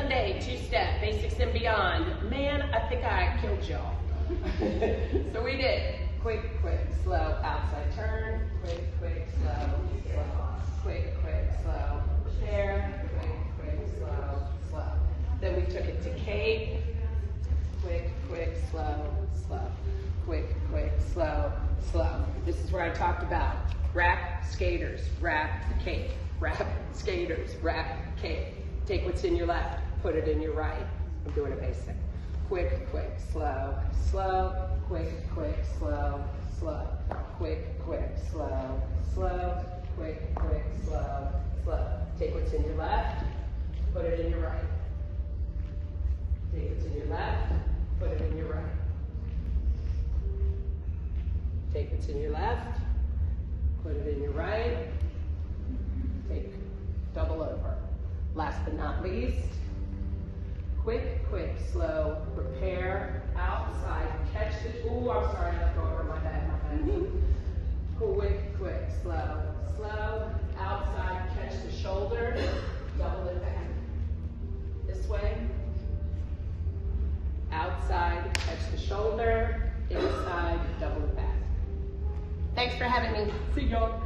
Sunday, two-step, basics and beyond. Man, I think I killed y'all. So we did quick, quick, slow, outside turn, quick, quick, slow, slow, quick, quick, slow, repair, quick, quick, slow, slow. Then we took it to cape, quick, quick, slow, slow, quick, quick, slow, slow. This is where I talked about wrap skaters, wrap cape, wrap skaters, wrap cape. Take what's in your left, put it in your right. I'm doing a basic. Quick, quick, slow, slow, quick, quick, slow, slow, quick, quick, slow, slow, quick, quick, slow, slow. Take what's in your left, put it in your right. Take what's in your left, put it in your right. Take what's in your left, put it in your right. Take double over. Last but not least, quick, quick, slow, repair, outside, catch the, ooh, I'm sorry, I left over my bad. Quick, quick, slow, slow, outside, catch the shoulder, double it back. This way, outside, catch the shoulder, inside, double it back. Thanks for having me. See y'all.